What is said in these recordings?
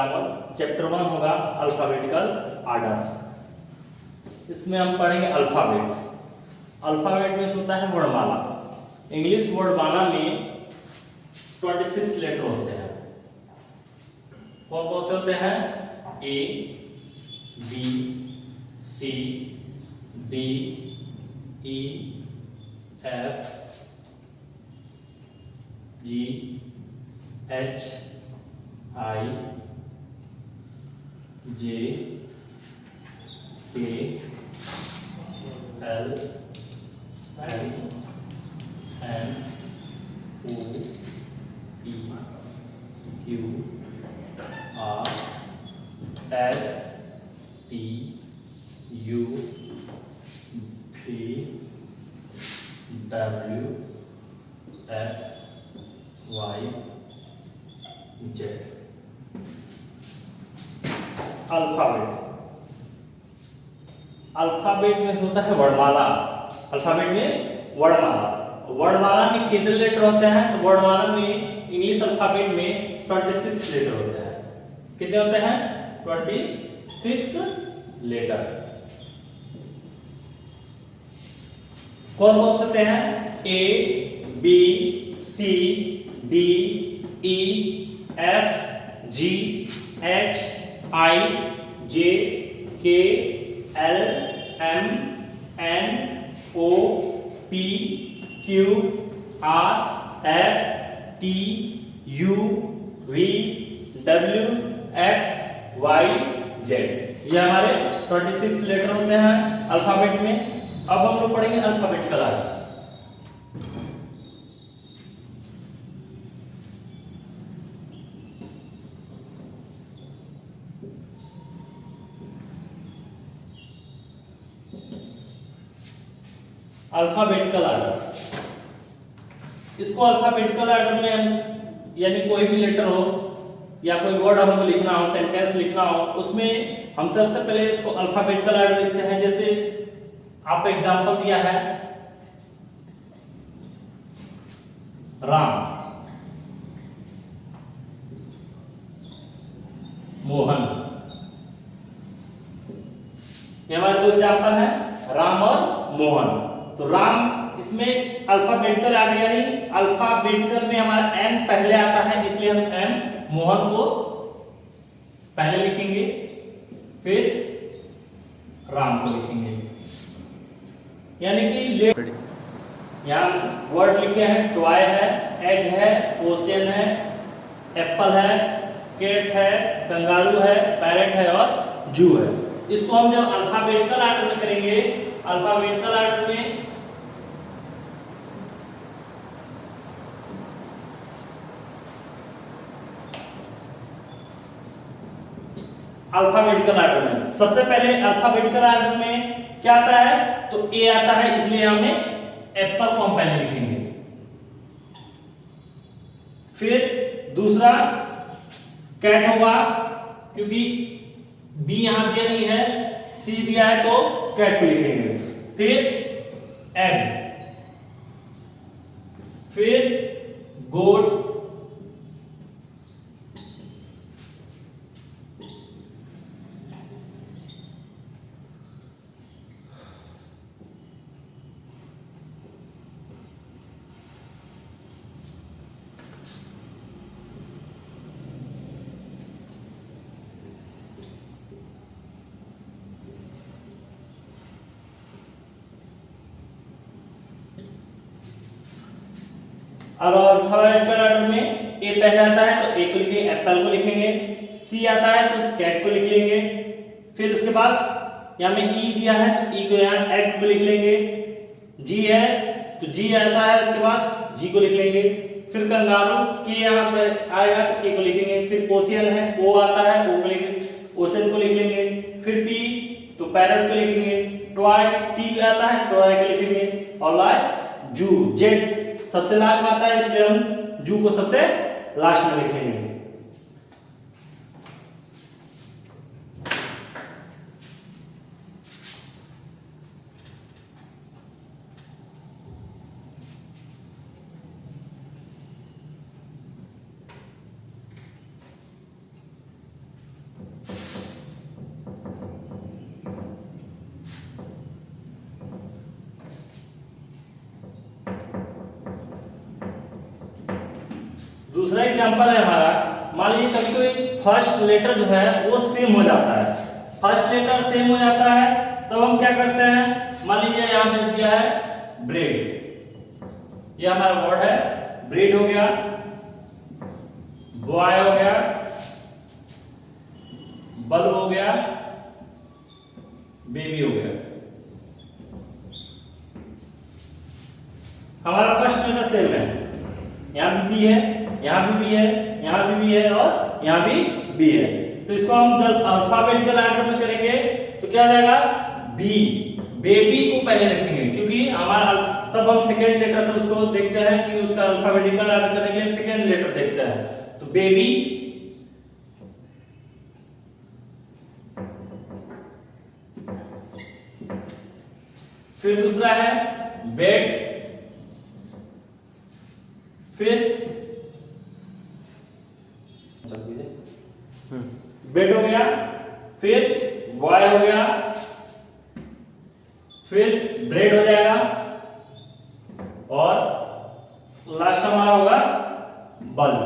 Grammar. Chapter 1 होगा alphabetical order. इसमें हम पढ़ेंगे अल्फाबेट। अल्फाबेट में होता है वर्णमाला। इंग्लिश वर्णमाला में 26 लेटर होते हैं। कौन कौन से होते हैं? A, B, C, D, E, F, G, H, I, J, K, L, M, N, O, P, Q, R, S, T, U, V, W, X, Y, Z. Alphabet. Alphabet में होता है वर्णमाला। अल्फाबेट में वर्णमाला। वर्णमाला में कितने लेटर होते हैं? तो वर्णमाला में इंग्लिश अल्फाबेट में 26 लेटर होते हैं। कितने होते हैं? 26 लेटर। कौन कौन से होते हैं? A, B, C, D, E, F, G, H, I, J, K, L, M, N, O, P, Q, R, S, T, U, V, W, X, Y, Z. ये हमारे 26 लेटर होते हैं अल्फाबेट में। अब हम लोग पढ़ेंगे अल्फाबेटिकल आर्डर। अल्फाबेटिकल आर्डर, इसको अल्फाबेटिकल आर्डर में हम यानी कोई भी लेटर हो या कोई वर्ड हमको लिखना हो, सेंटेंस लिखना हो, उसमें हम सबसे पहले इसको अल्फाबेटिकल आर्डर लिखते हैं। जैसे आपको एग्जांपल दिया है राम, मोहन। ये हमारे दो एग्जांपल है, राम और मोहन। तो राम इसमें अल्फाबेटिकल आर्डर यानी अल्फाबेटिकल में हमारा एम पहले आता है, इसलिए हम एम, मोहन को पहले लिखेंगे, फिर राम को लिखेंगे। यानी कि यहाँ वर्ड लिखे हैं, टॉय है, एग है, ओशियन है, एप्पल है, कैट है, कंगारू है, पैरेट है और जू है। इसको हम जब अल्फाबेटिकल आर्डर में करेंगे, अल्फाबेटिकल आर्डर में सबसे पहले अल्फाबेटिकल आर्डर में क्या आता है? तो ए आता है, इसलिए हमें एप्पल को हम पहले लिखेंगे। फिर दूसरा कैट होगा, क्योंकि बी यहां दिया नहीं है, सी दिया है, तो कैट को लिखेंगे। फिर एग, फिर गोट, अब अल्फाबेटिकल आर्डर में ए पहले आता है तो ए को लिखेंगे, एप्पल को लिखेंगे। सी आता है तो कैट को लिख लेंगे। फिर उसके बाद यहाँ में ई दिया है तो ई को यहाँ एग को लिख लेंगे। जी है तो जी आता है, उसके बाद जी को लिख लेंगे। फिर कंगारू के यहाँ पे आएगा तो के को लिखेंगे। फिर ओशियन है, ओ आता है, ओ को लिखेंगे, ओशियन को लिख लेंगे। फिर पी तो पैरट को लिखेंगे। टॉय टी आता है, टॉय को लिखेंगे। और लास्ट जू, जेड सबसे लास्ट में आता है, इसलिए हम जू को सबसे लास्ट में लिखेंगे। दूसरा एग्जांपल है हमारा, मान लीजिए कभी कोई फर्स्ट लेटर जो है वो सेम हो जाता है, फर्स्ट लेटर सेम हो जाता है, तो हम क्या करते हैं, मान लीजिए यहां पे दिया है ब्रेड, ये हमारा वर्ड है, ब्रेड हो गया, बॉय हो गया, बल्ब हो गया, बेबी हो गया। हमारा फर्स्ट लेटर सेम है, यहां भी बी है, यहां भी बी है, यहां भी बी है और यहां भी बी है। तो इसको हम जब अल्फाबेटिकल ऑर्डर में करेंगे तो क्या हो जाएगा, बी, बेबी को पहले रखेंगे, क्योंकि हमारा तब हम सेकेंड लेटर से उसको देखते हैं कि उसका अल्फाबेटिकल ऑर्डर करने के लिए सेकेंड लेटर देखते हैं, तो बेबी, फिर दूसरा है बेड, फिर बेड हो गया, फिर बॉय हो गया, फिर ब्रेड हो जाएगा और लास्ट हमारा होगा बल्ब।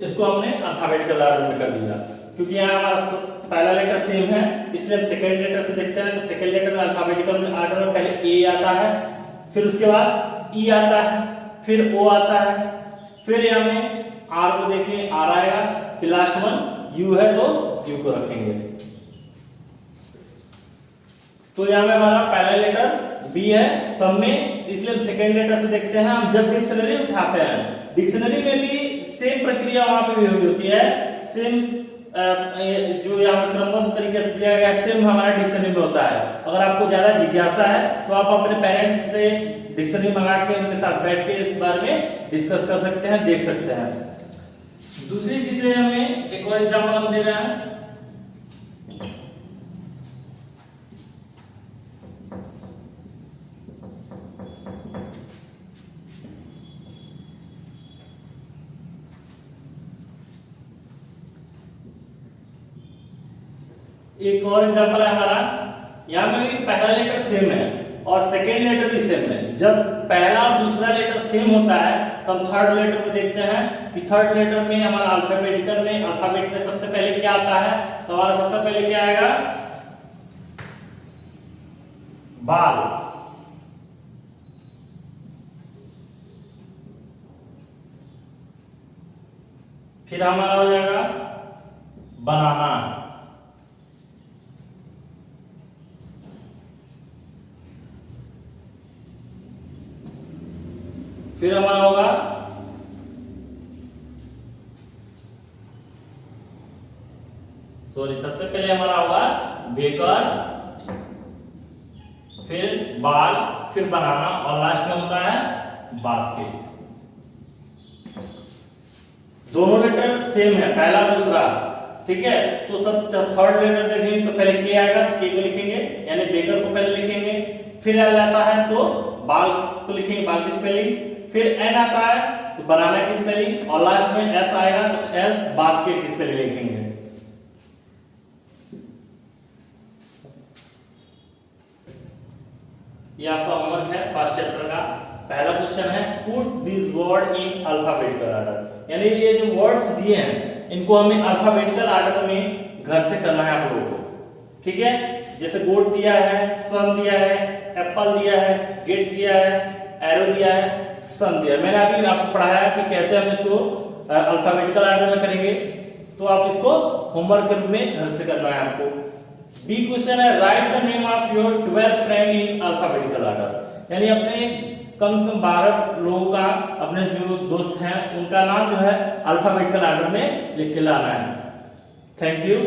इसको हमने अल्फाबेटिकल ऑर्डर में कर दिया, क्योंकि यहाँ हमारा पहला लेटर सेम है, इसलिए हम सेकेंड लेटर से देखते हैं। तो सेकेंड लेटर में अल्फाबेटिकल ऑर्डर में पहले ए आता है, फिर उसके बाद ई आता है, फिर ओ आता है, फिर यहाँ में आर को देखें, आर आएगा, फिर लास्ट वन यू है तो यू को रखेंगे। तो यहाँ में हमारा पहला लेटर बी है सब में, इसलिए हम सेकेंड लेटर से देखते हैं। हम जब डिक्शनरी उठाते हैं, डिक्शनरी में भी सेम प्रक्रिया वहां पे भी होती है, सेम जो यहाँ पे क्रमबद्ध तरीके से दिया गया है, सेम हमारा डिक्शनरी में होता है। अगर आपको ज्यादा जिज्ञासा है तो आप अपने पेरेंट्स से डिक्शनरी मंगा के उनके साथ बैठ के इस बारे में डिस्कस कर सकते हैं, देख सकते हैं। दूसरी चीजें हमें एक और एग्जाम्पल हम दे रहे हैं, एक और एग्जांपल है हमारा, यहाँ में भी पहला लेटर सेम है और सेकेंड लेटर भी सेम है। जब पहला और दूसरा लेटर सेम होता है तो हम थर्ड लेटर को देखते हैं कि थर्ड लेटर में हमारा अल्फाबेटिकल में अल्फाबेट में सबसे पहले क्या आता है, तो हमारा सबसे पहले क्या आएगा, बाल, फिर हमारा हो जाएगा बनाना, फिर हमारा होगा सबसे पहले हमारा होगा बेकर, फिर बाल, फिर बनाना और लास्ट में होता है बास्केट। दोनों लेटर सेम है, पहला दूसरा, ठीक है। तो सब थर्ड लेटर देखेंगे तो पहले के आएगा तो के को लिखेंगे, यानी बेकर को पहले लिखेंगे, फिर एल आता है तो बाल को लिखेंगे, बाल की स्पेलिंग, फिर एन आता है तो बनाना की स्पेलिंग और लास्ट में एस आएगा तो एस बास्केट की स्पेलिंग लिखेंगे। ये आपका होमवर्क है फर्स्ट चैप्टर का। पहला क्वेश्चन है put this word in alphabetical order, यानी ये जो वर्ड्स दिए हैं इनको हमें अल्फाबेटिकल ऑर्डर में घर से करना है आप लोगों को, ठीक है। जैसे गोट दिया है, सन दिया है, एप्पल दिया है, गेट दिया है, एरो दिया है, सन दिया है। मैंने अभी आपको पढ़ाया कि कैसे हम इसको अल्फाबेटिकल ऑर्डर में करेंगे, तो आप इसको होमवर्क के रूप में घर से करना है आपको। बी क्वेश्चन है right the name of your 12 friend in alphabetical order, यानी अपने कम से कम 12 लोगों का, अपने जो दोस्त हैं उनका नाम जो है अल्फाबेटिकल ऑर्डर में लिख के लाना है। Thank you.